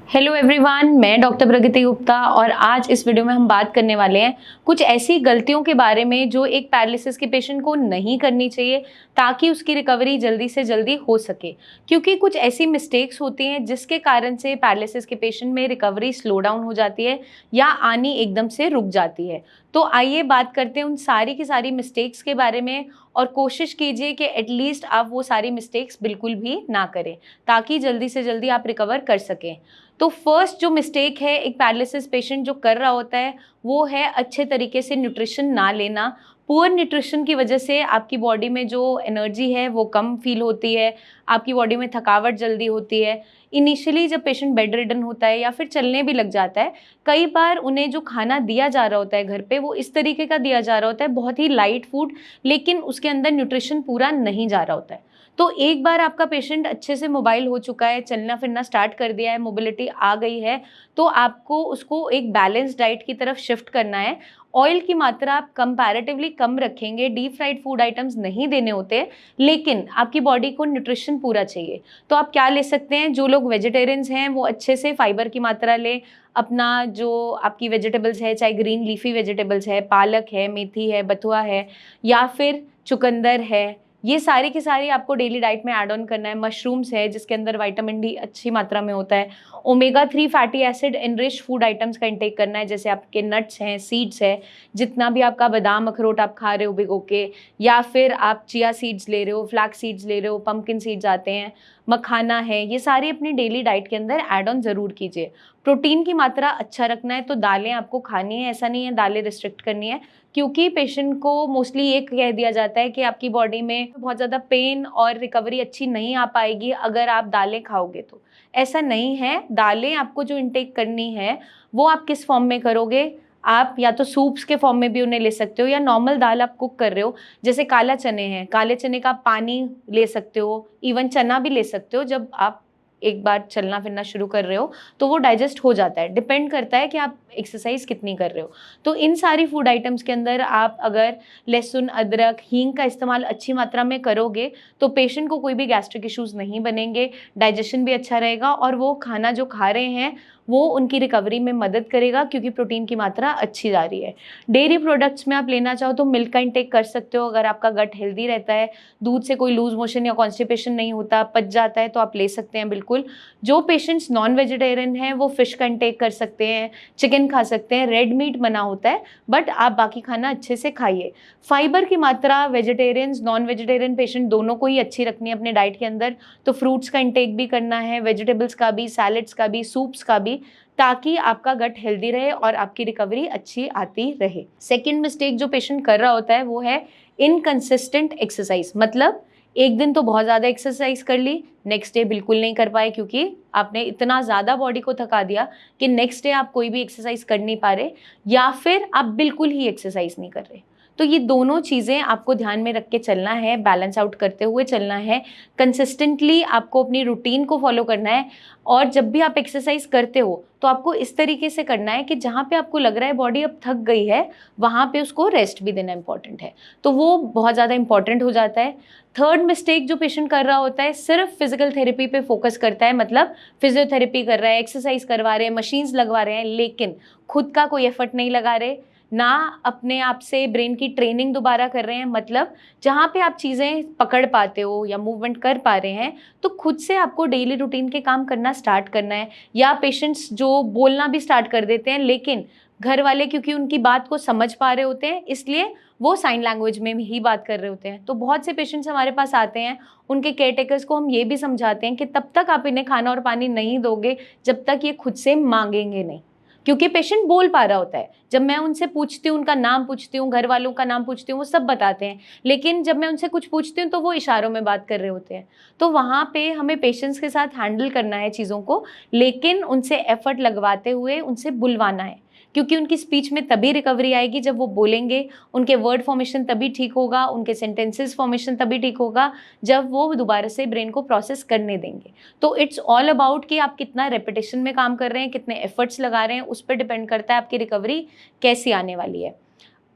Hello everyone, मैं doctor प्रगति गुप्ता और आज इस वीडियो में हम बात करने वाले हैं कुछ ऐसी गलतियों के बारे में जो एक पैरालिसिस के पेशेंट को नहीं करनी चाहिए ताकि उसकी रिकवरी जल्दी से जल्दी हो सके। क्योंकि कुछ ऐसी मिस्टेक्स होती हैं जिसके कारण से पैरालिसिस के पेशेंट में रिकवरी स्लो डाउन हो जाती है या आनी एकदम से रुक जाती है। तो आइए बात करते हैं उन सारी की सारी मिस्टेक्स के बारे में और कोशिश कीजिए कि एटलीस्ट आप वो सारी मिस्टेक्स बिल्कुल भी ना करें ताकि जल्दी से जल्दी आप रिकवर कर सकें। तो फर्स्ट जो मिस्टेक है एक पैरालिसिस पेशेंट जो कर रहा होता है वो है अच्छे तरीके से न्यूट्रिशन ना लेना। पुअर न्यूट्रिशन की वजह से आपकी बॉडी में जो एनर्जी है वो कम फील होती है, आपकी बॉडी में थकावट जल्दी होती है। इनिशियली जब पेशेंट बेड रिडन होता है या फिर चलने भी लग जाता है, कई बार उन्हें जो खाना दिया जा रहा होता है घर पे वो इस तरीके का दिया जा रहा होता है, बहुत ही लाइट फूड, लेकिन उसके अंदर न्यूट्रिशन पूरा नहीं जा रहा होता है। तो एक बार आपका पेशेंट अच्छे से मोबाइल हो चुका है, चलना फिरना स्टार्ट कर दिया है, मोबिलिटी आ गई है, तो आपको उसको एक बैलेंस डाइट की तरफ शिफ्ट करना है। ऑयल की मात्रा आप कंपैरेटिवली कम रखेंगे, डीप फ्राइड फूड आइटम्स नहीं देने होते, लेकिन आपकी बॉडी को न्यूट्रिशन पूरा चाहिए। तो आप क्या ले सकते हैं, जो लोग वेजिटेरियंस हैं वो अच्छे से फाइबर की मात्रा लें। अपना जो आपकी वेजिटेबल्स है, चाहे ग्रीन लीफी वेजिटेबल्स है, पालक है, मेथी है, बथुआ है या फिर चुकंदर है, ये सारी की सारी आपको डेली डाइट में ऐड ऑन करना है। मशरूम्स है जिसके अंदर विटामिन डी अच्छी मात्रा में होता है। Omega 3 fatty acid enriched food items का इंटेक करना है, जैसे आपके नट्स हैं, सीड्स है, जितना भी आपका बादाम अखरोट आप खा रहे हो भिगो के, या फिर आप चिया सीड्स ले रहे हो, फ्लैक्स सीड्स ले रहे हो, पंपकिन सीड्स आते हैं, मखाना है, ये सारी अपनी डेली डाइट के अंदर ऐड ऑन ज़रूर कीजिए। प्रोटीन की मात्रा अच्छा रखना है, तो दालें आपको खानी है, ऐसा नहीं है दालें रिस्ट्रिक्ट करनी है, क्योंकि पेशेंट को मोस्टली ये कह दिया जाता है कि आपकी बॉडी में बहुत ज़्यादा पेन और रिकवरी अच्छी नहीं आ पाएगी अगर आप दालें खाओगे। तो ऐसा नहीं है, दालें आपको जो इंटेक करनी है वो आप किस फॉर्म में करोगे, आप या तो सूप्स के फॉर्म में भी उन्हें ले सकते हो या नॉर्मल दाल आप कुक कर रहे हो, जैसे काला चने हैं, काले चने का पानी ले सकते हो, इवन चना भी ले सकते हो। जब आप एक बार चलना फिरना शुरू कर रहे हो तो वो डाइजेस्ट हो जाता है, डिपेंड करता है कि आप एक्सरसाइज कितनी कर रहे हो। तो इन सारी फूड आइटम्स के अंदर आप अगर लहसुन, अदरक, हींग का इस्तेमाल अच्छी मात्रा में करोगे तो पेशेंट को कोई भी गैस्ट्रिक इश्यूज नहीं बनेंगे, डाइजेशन भी अच्छा रहेगा और वो खाना जो खा रहे हैं वो उनकी रिकवरी में मदद करेगा, क्योंकि प्रोटीन की मात्रा अच्छी जा रही है। डेयरी प्रोडक्ट्स में आप लेना चाहो तो मिल्क का इंटेक कर सकते हो अगर आपका गट हेल्दी रहता है, दूध से कोई लूज मोशन या कॉन्स्टिपेशन नहीं होता, पच जाता है, तो आप ले सकते हैं बिल्कुल। जो पेशेंट्स नॉन वेजिटेरियन हैं वो फिश का इंटेक कर सकते हैं, चिकन खा सकते हैं, रेड मीट मना होता है, बट आप बाकी खाना अच्छे से खाइए। फाइबर की मात्रा वेजिटेरियंस नॉन वेजिटेरियन पेशेंट दोनों को ही अच्छी रखनी है अपने डाइट के अंदर, तो फ्रूट्स का इंटेक भी करना है, वेजिटेबल्स का भी, सैलेड्स का भी, सूप्स का भी, ताकि आपका गट हेल्दी रहे और आपकी रिकवरी अच्छी आती रहे। सेकेंड मिस्टेक जो पेशेंट कर रहा होता है वो है इनकंसिस्टेंट एक्सरसाइज। मतलब एक दिन तो बहुत ज़्यादा एक्सरसाइज कर ली, नेक्स्ट डे बिल्कुल नहीं कर पाए, क्योंकि आपने इतना ज़्यादा बॉडी को थका दिया कि नेक्स्ट डे आप कोई भी एक्सरसाइज कर नहीं पा रहे, या फिर आप बिल्कुल ही एक्सरसाइज नहीं कर रहे। तो ये दोनों चीज़ें आपको ध्यान में रख के चलना है, बैलेंस आउट करते हुए चलना है, कंसिस्टेंटली आपको अपनी रूटीन को फॉलो करना है। और जब भी आप एक्सरसाइज करते हो तो आपको इस तरीके से करना है कि जहाँ पे आपको लग रहा है बॉडी अब थक गई है वहाँ पे उसको रेस्ट भी देना इंपॉर्टेंट है, तो वो बहुत ज़्यादा इंपॉर्टेंट हो जाता है। थर्ड मिस्टेक जो पेशेंट कर रहा होता है, सिर्फ फिजिकल थेरेपी पे फोकस करता है, मतलब फिजियोथेरेपी कर रहा है, एक्सरसाइज करवा रहे हैं, मशीन्स लगवा रहे हैं, लेकिन खुद का कोई एफर्ट नहीं लगा रहे, ना अपने आप से ब्रेन की ट्रेनिंग दोबारा कर रहे हैं। मतलब जहाँ पे आप चीज़ें पकड़ पाते हो या मूवमेंट कर पा रहे हैं तो खुद से आपको डेली रूटीन के काम करना स्टार्ट करना है। या पेशेंट्स जो बोलना भी स्टार्ट कर देते हैं, लेकिन घर वाले क्योंकि उनकी बात को समझ पा रहे होते हैं इसलिए वो साइन लैंग्वेज में ही बात कर रहे होते हैं। तो बहुत से पेशेंट्स हमारे पास आते हैं, उनके केयर टेकर्स को हम ये भी समझाते हैं कि तब तक आप इन्हें खाना और पानी नहीं दोगे जब तक ये खुद से मांगेंगे नहीं, क्योंकि पेशेंट बोल पा रहा होता है। जब मैं उनसे पूछती हूँ, उनका नाम पूछती हूँ, घर वालों का नाम पूछती हूँ, वो सब बताते हैं, लेकिन जब मैं उनसे कुछ पूछती हूँ तो वो इशारों में बात कर रहे होते हैं। तो वहाँ पे हमें पेशेंट्स के साथ हैंडल करना है चीज़ों को, लेकिन उनसे एफर्ट लगवाते हुए उनसे बुलवाना है, क्योंकि उनकी स्पीच में तभी रिकवरी आएगी जब वो बोलेंगे, उनके वर्ड फॉर्मेशन तभी ठीक होगा, उनके सेंटेंसेस फॉर्मेशन तभी ठीक होगा जब वो दोबारा से ब्रेन को प्रोसेस करने देंगे। तो इट्स ऑल अबाउट कि आप कितना रेपिटेशन में काम कर रहे हैं, कितने एफर्ट्स लगा रहे हैं, उस पर डिपेंड करता है आपकी रिकवरी कैसी आने वाली है।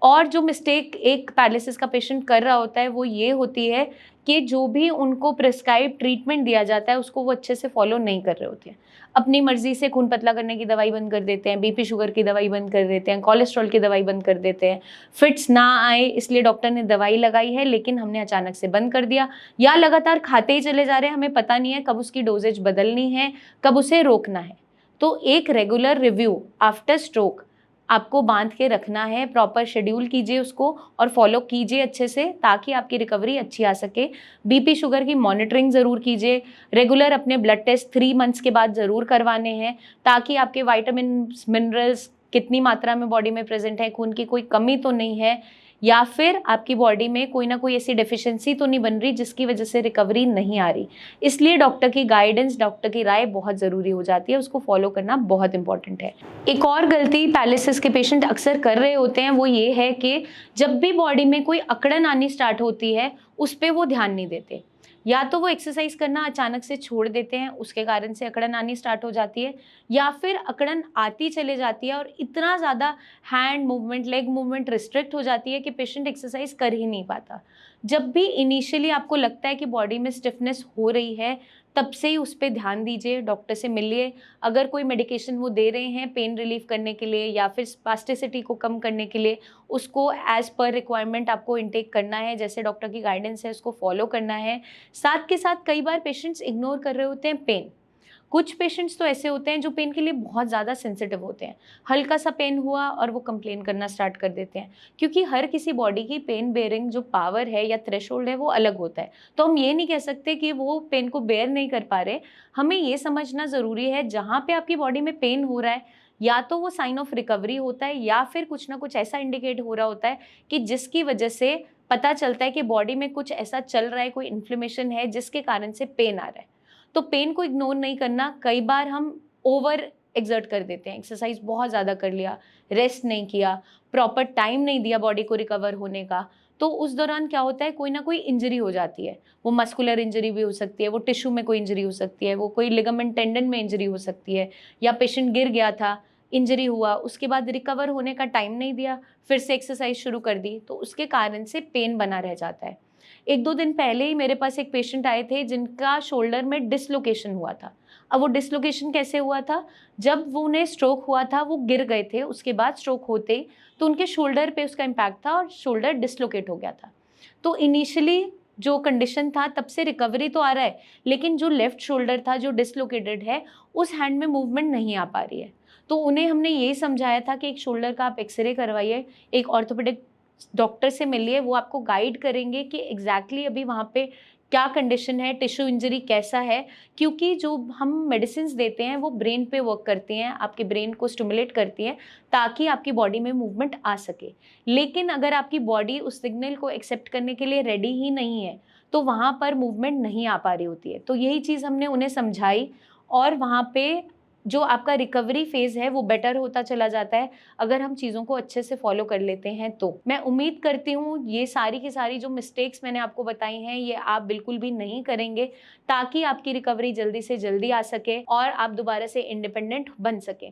और जो मिस्टेक एक पैरालिसिस का पेशेंट कर रहा होता है वो ये होती है कि जो भी उनको प्रिस्क्राइब ट्रीटमेंट दिया जाता है उसको वो अच्छे से फॉलो नहीं कर रहे होते हैं। अपनी मर्जी से खून पतला करने की दवाई बंद कर देते हैं, बीपी शुगर की दवाई बंद कर देते हैं, कोलेस्ट्रॉल की दवाई बंद कर देते हैं। फिट्स ना आए इसलिए डॉक्टर ने दवाई लगाई है लेकिन हमने अचानक से बंद कर दिया, या लगातार खाते ही चले जा रहे हैं, हमें पता नहीं है कब उसकी डोजेज बदलनी है, कब उसे रोकना है। तो एक रेगुलर रिव्यू आफ्टर स्ट्रोक आपको बांध के रखना है, प्रॉपर शेड्यूल कीजिए उसको और फॉलो कीजिए अच्छे से ताकि आपकी रिकवरी अच्छी आ सके। बीपी शुगर की मॉनिटरिंग ज़रूर कीजिए, रेगुलर अपने ब्लड टेस्ट 3 मंथ्स के बाद ज़रूर करवाने हैं ताकि आपके विटामिन मिनरल्स कितनी मात्रा में बॉडी में प्रेजेंट है, खून की कोई कमी तो नहीं है, या फिर आपकी बॉडी में कोई ना कोई ऐसी डेफिशिएंसी तो नहीं बन रही जिसकी वजह से रिकवरी नहीं आ रही। इसलिए डॉक्टर की गाइडेंस, डॉक्टर की राय बहुत ज़रूरी हो जाती है, उसको फॉलो करना बहुत इंपॉर्टेंट है। एक और गलती पैरालिसिस के पेशेंट अक्सर कर रहे होते हैं वो ये है कि जब भी बॉडी में कोई अकड़न आनी स्टार्ट होती है उस पर वो ध्यान नहीं देते। या तो वो एक्सरसाइज करना अचानक से छोड़ देते हैं, उसके कारण से अकड़न आनी स्टार्ट हो जाती है, या फिर अकड़न आती चले जाती है और इतना ज़्यादा hand movement, leg movement restrict हो जाती है कि पेशेंट एक्सरसाइज कर ही नहीं पाता। जब भी इनिशियली आपको लगता है कि बॉडी में स्टिफनेस हो रही है तब से ही उस पर ध्यान दीजिए, डॉक्टर से मिलिए। अगर कोई मेडिकेशन वो दे रहे हैं पेन रिलीफ करने के लिए या फिर स्पास्टिसिटी को कम करने के लिए, उसको एज पर रिक्वायरमेंट आपको इनटेक करना है, जैसे डॉक्टर की गाइडेंस है उसको फॉलो करना है। साथ के साथ कई बार पेशेंट्स इग्नोर कर रहे होते हैं पेन। कुछ पेशेंट्स तो ऐसे होते हैं जो पेन के लिए बहुत ज़्यादा सेंसिटिव होते हैं, हल्का सा पेन हुआ और वो कंप्लेन करना स्टार्ट कर देते हैं, क्योंकि हर किसी बॉडी की पेन बेयरिंग जो पावर है या थ्रेशोल्ड है वो अलग होता है। तो हम ये नहीं कह सकते कि वो पेन को बेयर नहीं कर पा रहे। हमें ये समझना ज़रूरी है जहाँ पे आपकी बॉडी में पेन हो रहा है या तो वो साइन ऑफ रिकवरी होता है या फिर कुछ ना कुछ ऐसा इंडिकेट हो रहा होता है कि जिसकी वजह से पता चलता है कि बॉडी में कुछ ऐसा चल रहा है, कोई इन्फ्लेमेशन है जिसके कारण से पेन आ रहा है। तो पेन को इग्नोर नहीं करना। कई बार हम ओवर एक्सर्ट कर देते हैं, एक्सरसाइज बहुत ज़्यादा कर लिया, रेस्ट नहीं किया, प्रॉपर टाइम नहीं दिया बॉडी को रिकवर होने का, तो उस दौरान क्या होता है कोई ना कोई इंजरी हो जाती है। वो मस्कुलर इंजरी भी हो सकती है, वो टिश्यू में कोई इंजरी हो सकती है, वो कोई लिगामेंट टेंडन में इंजरी हो सकती है, या पेशेंट गिर गया था, इंजरी हुआ, उसके बाद रिकवर होने का टाइम नहीं दिया, फिर से एक्सरसाइज शुरू कर दी, तो उसके कारण से पेन बना रह जाता है। 1-2 दिन पहले ही मेरे पास एक पेशेंट आए थे जिनका शोल्डर में डिसलोकेशन हुआ था। अब वो डिसलोकेशन कैसे हुआ था, जब वो उन्हें स्ट्रोक हुआ था वो गिर गए थे, उसके बाद स्ट्रोक होते ही तो उनके शोल्डर पे उसका इम्पैक्ट था और शोल्डर डिसलोकेट हो गया था। तो इनिशियली जो कंडीशन था तब से रिकवरी तो आ रहा है, लेकिन जो लेफ्ट शोल्डर था जो डिसलोकेटेड है उस हैंड में मूवमेंट नहीं आ पा रही है। तो उन्हें हमने यही समझाया था कि एक शोल्डर का आप एक्सरे करवाइए, एक ऑर्थोपेडिक डॉक्टर से मिलिए, वो आपको गाइड करेंगे कि एग्जैक्टली अभी वहाँ पे क्या कंडीशन है, टिश्यू इंजरी कैसा है, क्योंकि जो हम मेडिसिन देते हैं वो ब्रेन पे वर्क करती हैं, आपके ब्रेन को स्टिमुलेट करती हैं ताकि आपकी बॉडी में मूवमेंट आ सके। लेकिन अगर आपकी बॉडी उस सिग्नल को एक्सेप्ट करने के लिए रेडी ही नहीं है तो वहाँ पर मूवमेंट नहीं आ पा रही होती है। तो यही चीज़ हमने उन्हें समझाई और वहाँ पे जो आपका रिकवरी फेज़ है वो बेटर होता चला जाता है अगर हम चीज़ों को अच्छे से फॉलो कर लेते हैं। तो मैं उम्मीद करती हूँ ये सारी की सारी जो मिस्टेक्स मैंने आपको बताई हैं ये आप बिल्कुल भी नहीं करेंगे, ताकि आपकी रिकवरी जल्दी से जल्दी आ सके और आप दोबारा से इंडिपेंडेंट बन सकें।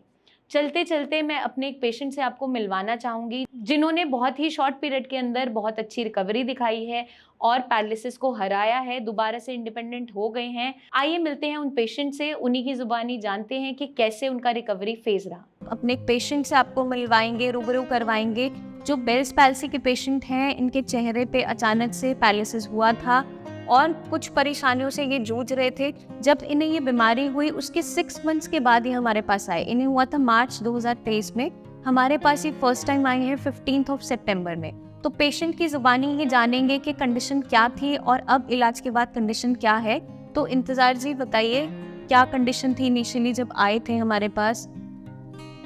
चलते चलते मैं अपने एक पेशेंट से आपको मिलवाना चाहूँगी जिन्होंने बहुत ही शॉर्ट पीरियड के अंदर बहुत अच्छी रिकवरी दिखाई है और पैरालिसिस को हराया है, दोबारा से इंडिपेंडेंट हो गए हैं। आइए मिलते हैं उन पेशेंट से, उन्हीं की जुबानी जानते हैं कि कैसे उनका रिकवरी फेज रहा। अपने एक पेशेंट से आपको मिलवाएंगे, रूबरू करवाएंगे जो बेल्स पैल्सी के पेशेंट हैं। इनके चेहरे पे अचानक से पैरालिसिस हुआ था और कुछ परेशानियों से ये जूझ रहे थे। जब इन्हें ये बीमारी हुई उसके 6 मंथ्स के बाद ही हमारे पास आए। इन्हें हुआ था मार्च 2023 में, हमारे पास ये फर्स्ट टाइम आए हैं 15 सितंबर में। तो पेशेंट की ज़ुबानी ये जानेंगे कि कंडीशन क्या थी और अब इलाज के बाद कंडीशन क्या है। तो इंतज़ार जी बताइए क्या कंडीशन थी इनिशियली जब आए थे हमारे पास?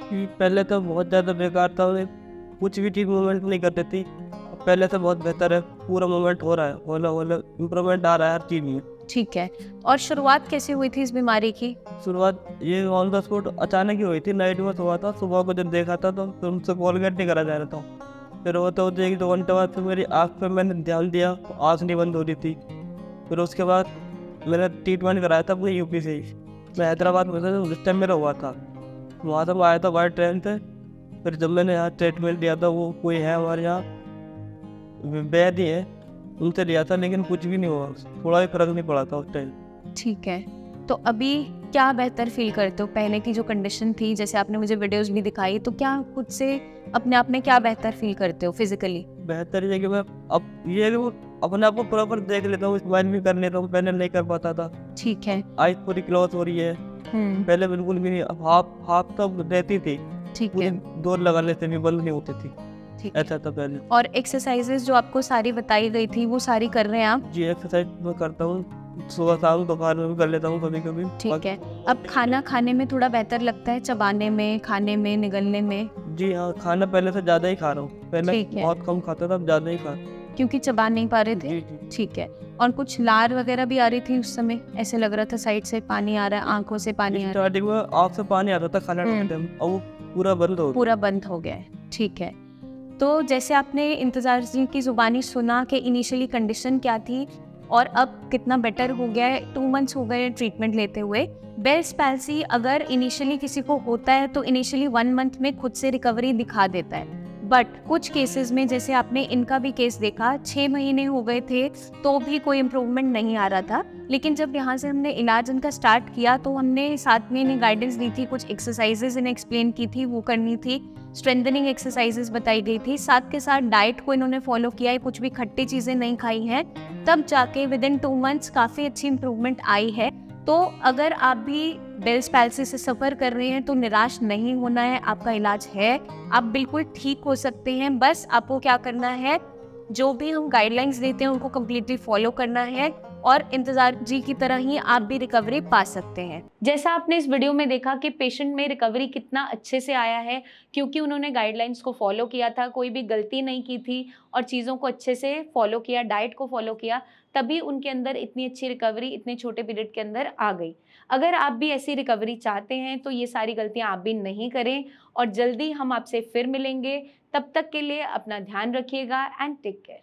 पहले तो बहुत ज़्यादा बेकार था, उन्हें कुछ भी ठीक मूवमेंट नहीं करती थी। पहले से बहुत बेहतर है, पूरा मूवमेंट हो रहा है, होला इम्प्रूवमेंट आ रहा है हर चीज़ में। ठीक है, और शुरुआत कैसे हुई थी इस बीमारी की? शुरुआत ये ऑन द स्पॉट अचानक ही हुई थी, नाइट में सोया था, सुबह को जब देखा था तो फिर उनसे कॉलगेट नहीं करा जा रहा था। फिर होते होते 1-2 घंटे बाद फिर मेरी आँख पे मैंने ध्यान दिया तो आँख नहीं बंद हो रही थी। फिर उसके बाद मैंने ट्रीटमेंट कराया था अपने यूपी से ही। मैं हैदराबाद में था उस टाइम मेरा हुआ था, वहाँ से मैं आया था बाय ट्रेन से। फिर जब मैंने यहाँ ट्रीटमेंट लिया था वो कोई है हमारे यहाँ वैद्य है, उनसे लिया था, लेकिन कुछ भी नहीं हुआ, थोड़ा भी फर्क नहीं पड़ा था उस टाइम। ठीक है, तो अभी क्या बेहतर फील करते हो? पहले की जो कंडीशन थी, जैसे आपने मुझे वीडियोस भी दिखाई, तो क्या खुद से अपने आप में क्या बेहतर फील करते हो फिजिकली? बेहतर ये है कि मैं अब ये है कि वो अपने आप को प्रॉपर देख लेता हूँ, स्माइल भी कर लेता हूँ, पहले नहीं कर पाता था। ठीक है। आइज पूरी क्लोज हो रही है, पहले बिल्कुल भी नहीं, अब हाफ तब रहती थी, ठीक पूरी है। दौड़ लगाने से भी बंद नहीं होती थी, ठीक है। ऐसा था पहले। और एक्सरसाइजेज जो आपको सारी बताई गई थी वो सारी कर रहे हैं आप? जी, एक्सरसाइज मैं करता हूँ, सुबह शाम दोपहर में भी कर लेता हूँ कभी कभी। ठीक है। अब खाना खाने में थोड़ा बेहतर लगता है, चबाने में, खाने में, निगलने में? जी हाँ, खाना पहले से ज़्यादा ही खा रहा हूँ, पहले ठीक है। बहुत कम खाता था, अब ज़्यादा ही खा रहा हूँ। क्योंकि चबा नहीं पा रहे थे? जी जी। ठीक है। और कुछ लार वगैरह भी आ रही थी उस समय? ऐसे लग रहा था साइड से पानी आ रहा है, आंखों से पानी आ रहा है? स्टार्टिंग में आँख से पानी आता था खाना खाते टाइम, अब वो पूरा बंद हो गया। पूरा बंद हो गया है। ठीक है। तो जैसे आपने इंतजार जी की जुबानी सुना कि इनिशियली कंडीशन क्या थी और अब कितना बेटर हो गया है, 2 मंथ्स हो गए ट्रीटमेंट लेते हुए। बेल्स पैल्सी अगर इनिशियली किसी को होता है तो इनिशियली 1 मंथ में खुद से रिकवरी दिखा देता है, बट कुछ केसेस में, जैसे आपने इनका भी केस देखा, 6 महीने हो गए थे तो भी कोई इम्प्रूवमेंट नहीं आ रहा था। लेकिन जब यहाँ से हमने इलाज इनका स्टार्ट किया तो हमने साथ में इन्हें गाइडेंस दी थी, कुछ एक्सरसाइजेज इन्हें एक्सप्लेन की थी, वो करनी थी, स्ट्रेंथनिंग एक्सरसाइजेज बताई गई थी, साथ के साथ डाइट को इन्होंने फॉलो किया है, कुछ भी खट्टी चीज़ें नहीं खाई हैं, तब जाके विद इन 2 मंथ्स काफ़ी अच्छी इंप्रूवमेंट आई है। तो अगर आप भी बेल्स पैल्सी से सफ़र कर रहे हैं तो निराश नहीं होना है, आपका इलाज है, आप बिल्कुल ठीक हो सकते हैं। बस आपको क्या करना है, जो भी हम गाइडलाइंस देते हैं उनको कम्प्लीटली फॉलो करना है और इंतजार जी की तरह ही आप भी रिकवरी पा सकते हैं। जैसा आपने इस वीडियो में देखा कि पेशेंट में रिकवरी कितना अच्छे से आया है, क्योंकि उन्होंने गाइडलाइंस को फॉलो किया था, कोई भी गलती नहीं की थी और चीज़ों को अच्छे से फॉलो किया, डाइट को फॉलो किया, तभी उनके अंदर इतनी अच्छी रिकवरी इतने छोटे पीरियड के अंदर आ गई। अगर आप भी ऐसी रिकवरी चाहते हैं तो ये सारी गलतियां आप भी नहीं करें और जल्दी हम आपसे फिर मिलेंगे। तब तक के लिए अपना ध्यान रखिएगा एंड टेक केयर।